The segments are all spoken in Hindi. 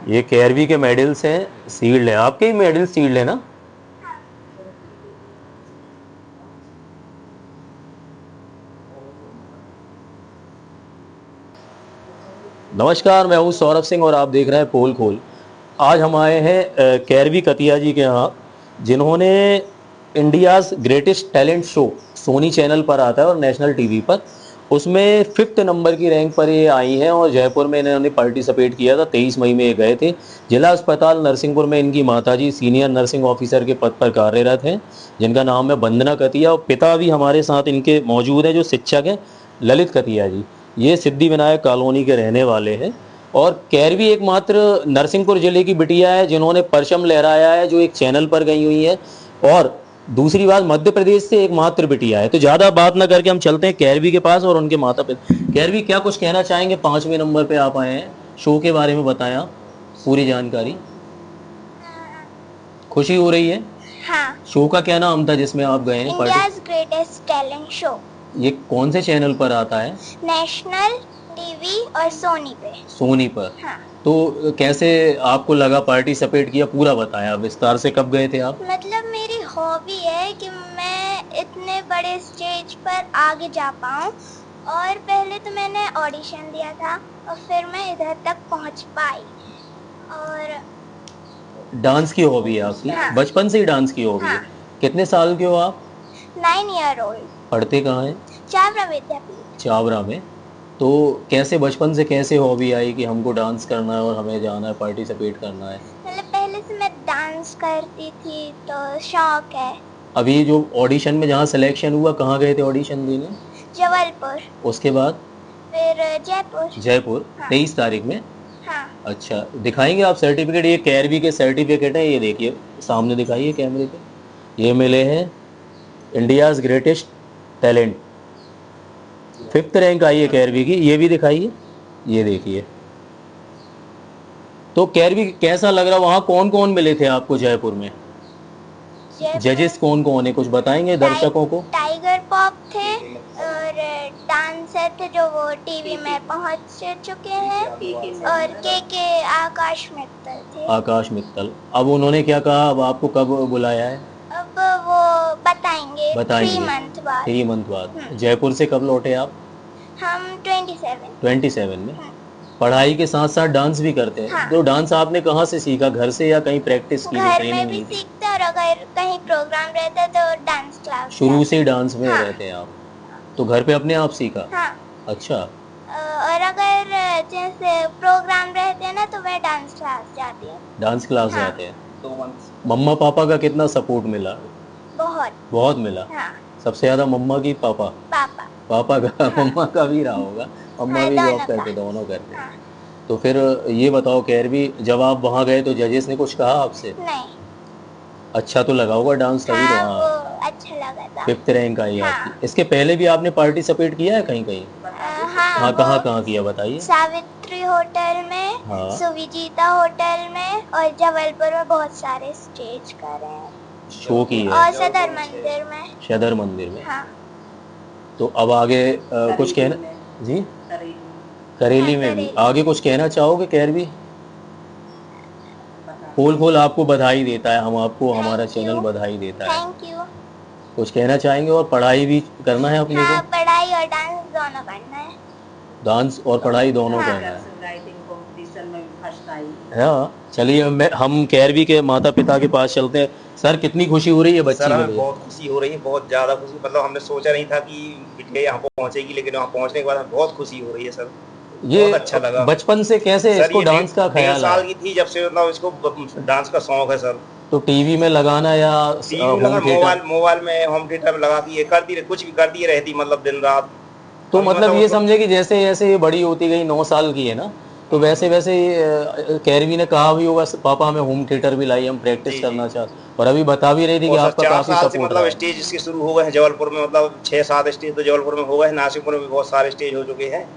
ये केआरवी के मेडल्स हैं, सील्ड है, आपके ही मेडल सील्ड है ना? नमस्कार, मैं हूँ सौरभ सिंह और आप देख रहे हैं पोल खोल। आज हम आए हैं केआरवी कतिया जी के यहाँ, जिन्होंने India's greatest talent show Sony channel पर आता है और नेशनल टीवी पर, उसमें 5th नंबर की रैंक पर ये आई हैं और जयपुर में इन्होंने पार्टिसिपेट किया था। 23 मई में ये गए थे। जिला अस्पताल नरसिंहपुर में इनकी माताजी सीनियर नर्सिंग ऑफिसर के पद पर कार्यरत हैं, जिनका नाम है वंदना कतिया, और पिता भी हमारे साथ इनके मौजूद हैं जो शिक्षक हैं, ललित कतिया जी। ये सिद्धि विनायक कॉलोनी के रहने वाले हैं और केआरवी एकमात्र नरसिंहपुर जिले की बिटिया है जिन्होंने परचम लहराया है, जो एक चैनल पर गई हुई है। और दूसरी बात, मध्य प्रदेश से एकमात्र बिटिया है। तो ज़्यादा बात ना करके हम चलते हैं केआरवी के पास और उनके माता पिता। केआरवी, क्या कुछ कहना चाहेंगे? 5वें नंबर पे आप आए हैं, शो के बारे में बताया, पूरी जानकारी। खुशी हो रही है? हाँ। शो का क्या नाम था जिसमें आप गए हैं? India's greatest talent show. ये कौन से चैनल पर आता है? नेशनल टीवी और सोनी पे। सोनी पर। हाँ। तो कैसे आपको लगा, पार्टिसिपेट किया, पूरा बताया विस्तार से। कब गए थे आप? मतलब मेरी हॉबी है कि मैं इतने बड़े स्टेज पर आगे जा पाऊँ, और पहले तो मैंने ऑडिशन दिया था और फिर मैं इधर तक पहुंच पाई। और डांस की हॉबी है आपकी? हाँ। बचपन से ही डांस की हॉबी है? हाँ। कितने साल के हो आप? 9 ईयर ओल्ड। पढ़ते कहाँ हैं? चावरा विद्यापीठ। चावरा में। तो कैसे, बचपन से कैसे हॉबी आई कि हमको डांस करना है और हमें जाना है, पार्टिसिपेट करना है? मतलब पहले से मैं डांस करती थी तो शौक है। अभी जो ऑडिशन में जहाँ सिलेक्शन हुआ, कहाँ गए थे ऑडिशन देने? जबलपुर। उसके बाद? फिर जयपुर। जयपुर। हाँ। 23 तारीख में? हाँ। अच्छा, दिखाएंगे आप सर्टिफिकेट? ये केआरवी के सर्टिफिकेट है, ये देखिए सामने, दिखाइए कैमरे पे। ये मिले हैं India's greatest talent, 5th rank आई है केआरवी की। ये भी दिखाइए, ये देखिए। तो केआरवी कैसा लग रहा? वहाँ कौन कौन मिले थे आपको जयपुर में? जजेस कौन कौन है, कुछ बताएंगे दर्शकों को? टाइगर पॉप थे और डांसर थे जो वो टीवी में पहुंच चुके हैं, और के आकाश मित्तल थे। आकाश मित्तल। अब उन्होंने क्या कहा? अब आपको कब बुलाया है? अब वो बताएंगे 3 मंथ बाद। 3 मंथ बाद। जयपुर से कब लौटे आप? हम 27। 27 में। पढ़ाई के साथ साथ डांस भी करते हैं? हाँ। तो डांस आपने कहाँ से सीखा? घर से या कहीं प्रैक्टिस की? घर में भी सीखते, और अगर कहीं प्रोग्राम रहता तो डांस क्लास। शुरू से ही डांस में हाँ। रहते हैं आप? तो घर पे अपने आप सीखा? हाँ। अच्छा। और अगर जैसे प्रोग्राम रहते हैं ना तो मैं डांस क्लास जाती हूँ। डांस क्लास हाँ। जाते हैं? मम्मा पापा का कितना सपोर्ट मिला? बहुत मिला। हाँ। सबसे ज्यादा मम्मा की पापा? पापा का। हाँ। मम्मा का भी रहा होगा, मम्मा हाँ, भी दोनों जॉब करते, का। दोनों करते। हाँ। तो फिर ये बताओ केआरवी, जब आप वहाँ गए तो जजेस ने कुछ कहा आपसे? नहीं। अच्छा तो लगा होगा डांस तभी तो। हाँ, हाँ, वो अच्छा लगा था। 5th रैंक आई हाँ। आपकी। इसके पहले भी आपने पार्टिसिपेट किया है कहीं कहीं? हाँ, कहाँ कहाँ किया बताइए? सावित्री होटल में, हाँ। सुविजीता होटल में, और जबलपुर में बहुत सारे स्टेज कर रहे हैं। शो की है? और सदर मंदिर में। सदर मंदिर में। हाँ। तो अब आगे कुछ कहना जी? करेली में भी आगे कुछ कहना चाहोगे केआरवी? पोल खोल आपको बधाई देता है, हम आपको, हमारा चैनल बधाई देता है। Thank you. कुछ कहना चाहेंगे? और पढ़ाई भी करना है अपने हाँ, को? पढ़ाई और डांस दोनों करना है। डांस और पढ़ाई दोनों हाँ। करना है। हाँ, चलिए हम केआरवी के माता पिता के पास चलते हैं। सर, कितनी खुशी हो रही है बच्ची सर, के हमें लिए? बहुत खुशी हो रही है, बहुत ज़्यादा खुशी। मतलब हमने सोचा नहीं था कि बिटिया यहाँ पहुँचेगी, लेकिन वहाँ पहुँचने के बाद हमें बहुत खुशी हो रही है सर। ये बहुत अच्छा लगा। बचपन से कैसे सर, इसको ये डांस का 1.5 ख्याल साल है? की थी जब से, मतलब इसको डांस का शौक है सर। तो टीवी में लगाना या टीवी होम लगा, थिएटर? मोबाइल में होम थिएटर में लगा के ये करती रहे, कुछ भी करती रहती, मतलब दिन रात। तो मतलब ये उसको- समझे कि जैसे जैसे ये बड़ी होती गई, 9 साल की है ना, तो वैसे वैसे केआरवी ने कहा भी होगा पापा हमें होम थिएटर भी लाई, हम प्रैक्टिस करना चाहते, और अभी बता भी रही थी कि और सर, आपका 4 काफी साल से सपोर्ट मतलब रहा स्टेज इसके शुरू हो गए हैं जबलपुर में। मतलब 6-7 स्टेज तो जबलपुर में हो गए हैं, नासिकपुर में भी बहुत सारे स्टेज हो चुके हैं।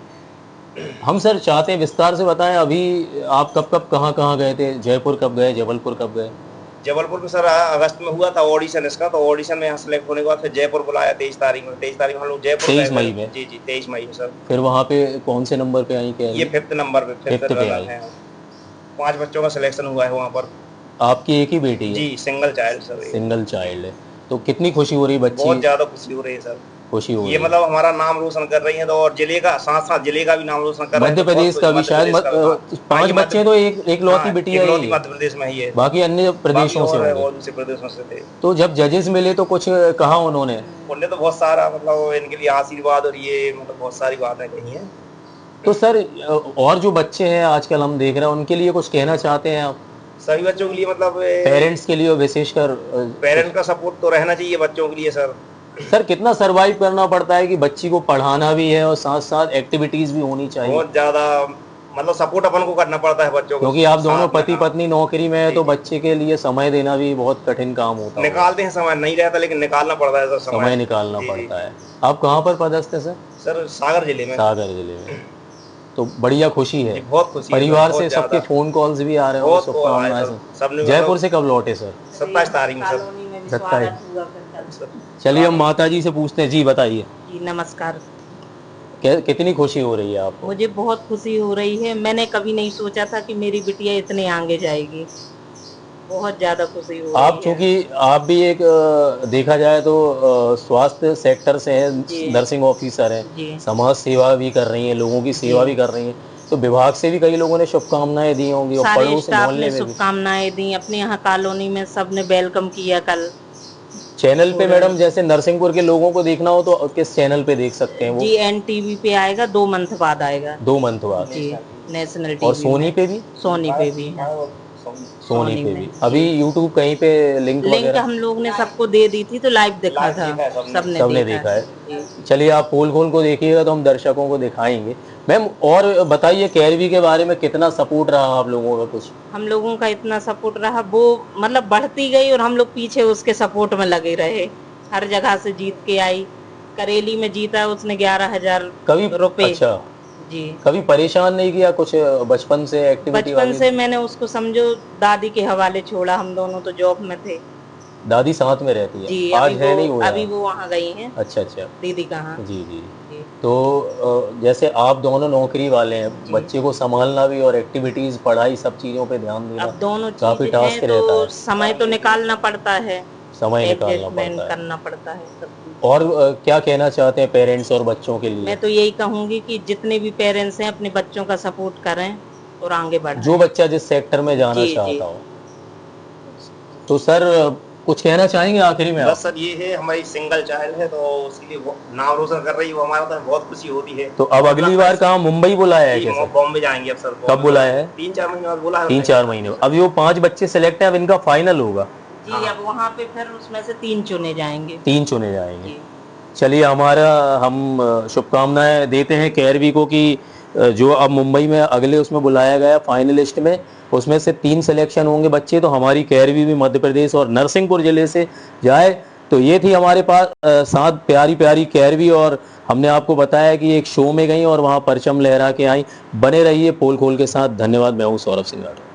है। हम सर चाहते हैं विस्तार से बताएं, अभी आप कब कब कहाँ कहाँ गए थे? जयपुर कब गए, जबलपुर कब गए? जबलपुर में सर अगस्त में हुआ था ऑडिशन इसका, तो ऑडिशन में यहाँ सेलेक्ट होने के बाद फिर जयपुर बुलाया 23 तारीख में। 23 तारीख में हम लोग जयपुर 23 गए मई थे। में? जी जी, 23 मई में सर। फिर वहाँ पे कौन से नंबर पे आई ये केआरवी? 5th नंबर पे, 5th पे आई। है। 5 बच्चों का सिलेक्शन हुआ है वहाँ पर। आपकी एक ही बेटी है? जी, single child sir. Single child है, तो कितनी खुशी हो रही है बच्ची? बहुत ज़्यादा खुशी हो रही है सर। खुशी हो रही ये है। मतलब हमारा नाम रोशन कर रही है, तो और जिले का साथ-साथ जिले का भी नाम रोशन कर रहे हैं। मध्य प्रदेश का भी शायद 5 बच्चे तो एक लौती बिटिया ही है, मध्य प्रदेश में ही है। बाकी अन्य प्रदेशों से होंगे। और दूसरे प्रदेशों से थे। तो जब जजेस मिले तो कुछ कहा उन्होंने? उन्होंने तो बहुत सारा मतलब इनके लिए आशीर्वाद और ये मतलब बहुत सारी बातें कही हैं। तो सर और जो बच्चे हैं आजकल हम देख रहे हैं, उनके लिए कुछ कहना चाहते हैं आप? सभी बच्चों के लिए मतलब पेरेंट्स के लिए और विशेषकर पेरेंट्स का सपोर्ट तो रहना चाहिए बच्चों के लिए सर। सर कितना सरवाइव करना पड़ता है कि बच्ची को पढ़ाना भी है और साथ साथ एक्टिविटीज भी होनी चाहिए? बहुत ज्यादा मतलब सपोर्ट अपन को करना पड़ता है बच्चों को, क्योंकि आप दोनों साथ में पति हाँ। पत्नी नौकरी में है, तो बच्चे के लिए समय देना भी बहुत कठिन काम होता है। निकालते हैं, समय नहीं रहता लेकिन निकालना पड़ता है सर। समय निकालना जी, पड़ता है। आप कहाँ पर पदस्थ है सर? सर सागर जिले में। सागर जिले में, तो बढ़िया खुशी है। बहुत खुशी है, परिवार बहुत से सबके ज्यादा। फोन कॉल्स भी आ रहे हैं, बहुत शुभकामनाएं आए से। सर, सबने जयपुर से कब लौटे सर? 27 तारीख में सर। 27। चलिए हम माता जी से पूछते हैं। जी बताइए, जी नमस्कार। कितनी खुशी हो रही है आपको? मुझे बहुत खुशी हो रही है। मैंने कभी नहीं सोचा था कि मेरी बिटिया इतने आगे जाएगी। बहुत ज्यादा खुशी हो रही आप है। चूंकि आप भी एक देखा जाए तो स्वास्थ्य सेक्टर से हैं, जी। नर्सिंग ऑफिसर हैं, जी। समाज सेवा भी कर रही हैं, लोगों की सेवा जी। भी कर रही हैं, तो विभाग से भी कई लोगों ने शुभकामनाएं दी होंगी और सारे पड़ोस स्टाफ मोहल्ले ने में भी। शुभकामनाएं दी। अपने यहाँ कॉलोनी में सबने वेलकम किया कल। चैनल पे मैडम जैसे नरसिंहपुर के लोगों को देखना हो तो किस चैनल पे देख सकते हैं वो? जी NTV पे आएगा, 2 मंथ बाद आएगा। 2 मंथ बाद। जी नेशनल और टीवी सोनी पे भी? सोनी पे भी है। सोनी पे में। भी। अभी यूट्यूब कहीं पे लिंक लिंक वगैरह हम लोग ने सबको दे दी थी, तो लाइव देखा था। सबने देखा है। जी। चलिए आप पोल खोल को देखिएगा तो हम दर्शकों को दिखाएंगे। मैम और बताइए कैरवी के बारे में, कितना सपोर्ट रहा आप लोगों का? कुछ हम लोगों का इतना सपोर्ट रहा, वो मतलब बढ़ती गई और हम लोग पीछे उसके सपोर्ट में लगे रहे। हर जगह से जीत के आई। करेली में जीता उसने 11,000 कभी रुपए। अच्छा, जी। कभी परेशान नहीं किया कुछ बचपन से एक्टिविटी? बचपन से मैंने उसको समझो दादी के हवाले छोड़ा। हम दोनों तो जॉब में थे। दादी साथ में रहती है? जी। आज है नहीं हुआ? अभी वो वहाँ गई हैं। अच्छा अच्छा। दीदी कहाँ। जी जी। जी। तो जैसे आप दोनों नौकरी वाले हैं, बच्चे को संभालना भी और एक्टिविटीज पढ़ाई सब चीजों पे ध्यान देना अब दोनों काफी चीजें टास्क हैं रहता तो है। समय तो निकालना पड़ता है, समय निकालना एडजस्टमेंट पड़ता है। करना पड़ता है सब। और क्या कहना चाहते हैं पेरेंट्स और बच्चों के लिए? मैं तो यही कहूंगी कि जितने भी पेरेंट्स हैं अपने बच्चों का सपोर्ट करें और आगे बढ़ें। जो बच्चा जिस सेक्टर में जाना जी, जी। चाहता हो। तो सर कुछ कहना चाहेंगे आखिरी में आप? बस सर ये है, हमारी सिंगल चाइल्ड है तो उसके लिए वो नाम रोशन कर रही है, वो हमारा तो बहुत खुशी होती है। तो अब अगली बार कहाँ, मुंबई बुलाया है जी, कैसे? बॉम्बे जाएंगे अब सर। कब बुलाया है? 3-4 महीने बाद बुला है। 3-4 महीने। अब वो 5 बच्चे सिलेक्ट है, अब इनका फाइनल होगा? जी। अब वहाँ पे फिर उसमें से 3 चुने जाएंगे। 3 चुने जाएंगे। जी। चलिए हम शुभकामनाएं देते हैं कैरवी को कि जो अब मुंबई में अगले उसमें बुलाया गया फाइनलिस्ट में, उसमें से 3 सिलेक्शन होंगे बच्चे, तो हमारी कैरवी भी मध्य प्रदेश और नरसिंहपुर जिले से जाए। तो ये थी हमारे पास 7 प्यारी प्यारी कैरवी, और हमने आपको बताया कि एक शो में गई और वहाँ परचम लहरा के आई। बने रहिए पोल खोल के साथ। धन्यवाद। मैं हूँ सौरभ सिंह राठौर।